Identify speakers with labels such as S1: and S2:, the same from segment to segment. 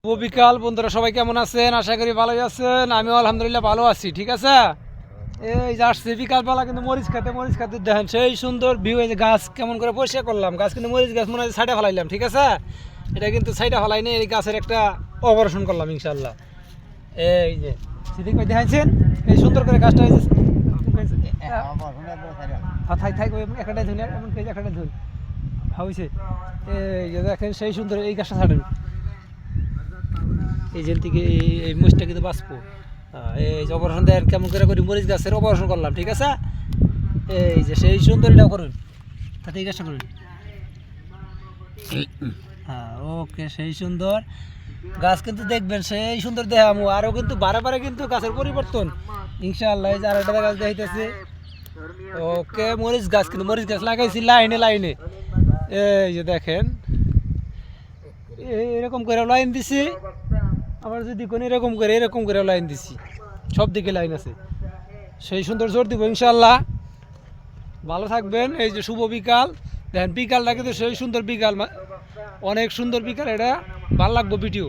S1: শুভ বিকাল বন্ধুরা, সবাই কেমন আছেন? আশা করি ভালোই আছেন। আমিও আলহামদুলিল্লাহ ভালো আছি। ঠিক আছে, এই যে আসছে বিকালবেলা, কিন্তু মরিচ খাতে দেখেন সেই সুন্দর ভিউ। এই যে গাছ কেমন করে পরিষ্কার করলাম, গাছ কিন্তু মরিচ গাছ মনে হয় সাইডে ফেলাইলাম। ঠিক আছে, এটা কিন্তু সাইডে ফেলাইনি, এই গাছের একটা অপারেশন করলাম ইনশাল্লাহ। এই যে সিদ্দিক ভাই দেখাইছেন এই সুন্দর করে গাছটা একটাই ধুন, এমন একটা ধুন হয়েছে। এই যে দেখেন সেই সুন্দর এই গাছটা ছাড়েন, এই যে থেকে এই মরিচটা কিন্তু বাঁচবো। এই যে অপারেশন দেয় কেমন করে করি, মরিচ গাছের অপারেশন করলাম। ঠিক আছে, এই যে সেই সুন্দর এটা করুন, তাতে এই গাছটা করুন। হ্যাঁ, ওকে, সেই সুন্দর গাছ কিন্তু দেখবেন সেই সুন্দর দেখামো। আরও কিন্তু বারে বারে কিন্তু গাছের পরিবর্তন ইনশাআল্লাহ। এই যে আরেকটা গাছ দেখাইতেছে। ওকে, মরিচ গাছ কিন্তু মরিচ গাছ লাগাইছি লাইনে লাইনে। এই যে দেখেন এরকম করে লাইন দিছি, আমার যদি কোনো এরকম করে লাইন দিছি, সব দিকে লাইন আছে। সেই সুন্দর জোর দিব ইনশাল্লাহ। ভালো থাকবেন। এই যে শুভ বিকাল, দেখেন বিকালটা কিন্তু সেই সুন্দর বিকাল, অনেক সুন্দর বিকাল। এটা ভালো লাগবো ভিডিও।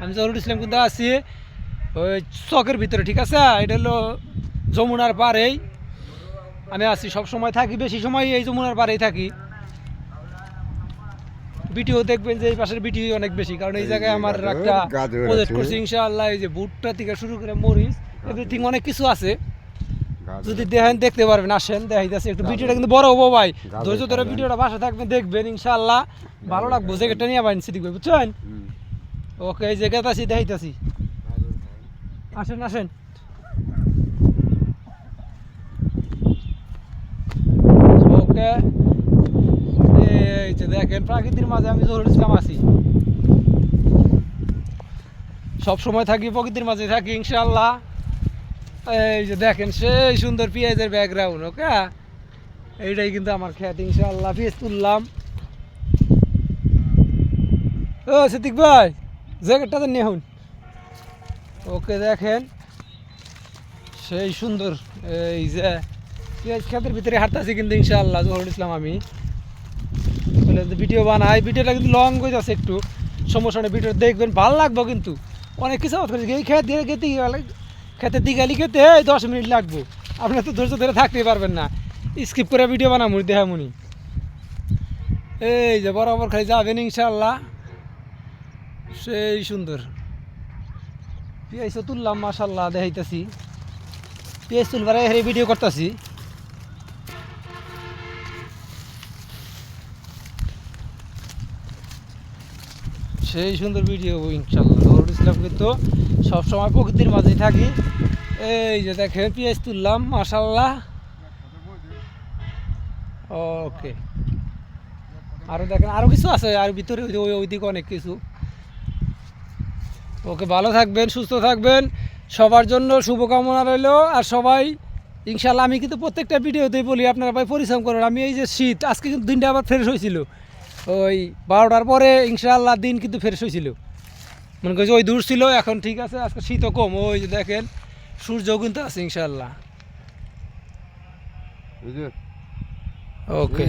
S1: আমি জহুরুল ইসলাম কিন্তু আছি ওই চকের ভিতরে। ঠিক আছে, এটা হলো যমুনার পাড়েই আমি আছি, সব সময় থাকি, বেশি সময় এই যমুনার পাড়েই থাকি। ভিডিও দেখবেন যে এই পাশের ভিডিও অনেক বেশি, কারণ এই জায়গায় আমার একটা প্রজেক্ট করছি ইনশাআল্লাহ। এই যে ভুট্টা থেকে শুরু করে মরিচ এভরিথিং অনেক কিছু আছে, যদি দেখেন দেখতে পারবেন। আসেন দেখাইতেছে একটু, ভিডিওটা কিন্তু বড় হবো ভাই, ধৈর্য ধরে ভিডিওটা বাসা থাকবেন, দেখবেন ইনশাআল্লাহ ভালো লাগবো। জ্যাকেটটা নিয়ে পাইন সিটি ভাই, বুঝছেন? ওকে, এই জায়গাতে আছি, দেখাইতেছি। আসেন আসেন। ওকে, এই যে দেখেন প্রাকৃতির মাঝে আমি জহুরুল ইসলাম আছি, সব সময় থাকি প্রকৃতির মাঝে থাকি ইনশাআল্লাহ। এই যে দেখেন সেই সুন্দর পেঁয়াজের ব্যাকগ্রাউন্ড। ওকে, এইটাই কিন্তু আমার খেত ইনশাআল্লাহ। পেঁয়াজ তুললাম। ও সিদ্দিক ভাই, জ্যাকেটটা তো নিয়ে হুন। ওকে, দেখেন সেই সুন্দর। এই যে পেঁয়াজ খেতের ভিতরে হাঁটতেছি কিন্তু ইনশাআল্লাহ জহুরুল ইসলাম আমি। ভিডিও বানাই, ভিডিওটা কিন্তু লং হয়ে যাচ্ছে একটু, সমস্যা নেই, ভিডিও দেখবেন ভালো লাগবে। কিন্তু অনেক কিছু এই খেত দিয়ে খেতের দিকে খেতে 10 মিনিট লাগবো, আপনার তো ধৈর্য ধরে থাকতেই পারবেন না, স্কিপ করে ভিডিও বানাবো দেখামুনি। এই যে বরাবর খালি যাবেন ইনশাআল্লাহ, সেই সুন্দর পেঁয়াজ তুললাম মাশাআল্লাহ, দেখাইতেছি পেঁয়াজ তুলবার ভিডিও করতেছি। সেই সুন্দর ভিডিও ইনশাআল্লাহ। জহুরুল ইসলাম কিন্তু সবসময় প্রকৃতির মাঝেই থাকি। এই যে দেখেন পেঁয়াজ তুললাম মাশাআল্লাহ। ওকে, আরও দেখেন আরও কিছু আছে, আর ভিতরে ওইদিকে অনেক কিছু। ওকে, ভালো থাকবেন, সুস্থ থাকবেন, সবার জন্য শুভকামনা রইল। আর সবাই ইনশাআল্লাহ, আমি কিন্তু প্রত্যেকটা ভিডিওতেই বলি আপনারা ভাই পরিশ্রম করেন। আমি এই যে শীত, আজকে কিন্তু দিনটা আবার ফ্রেশ হয়েছিল, ওই 12টার পরে ইনশাআল্লাহ দিন কিন্তু ফ্রেশ হয়েছিল, মনে করছি ওই দূর ছিল, এখন ঠিক আছে, আজকে শীতও কম। ওই যে দেখেন সূর্যও কিন্তু আছে ইনশাআল্লাহ। ওকে।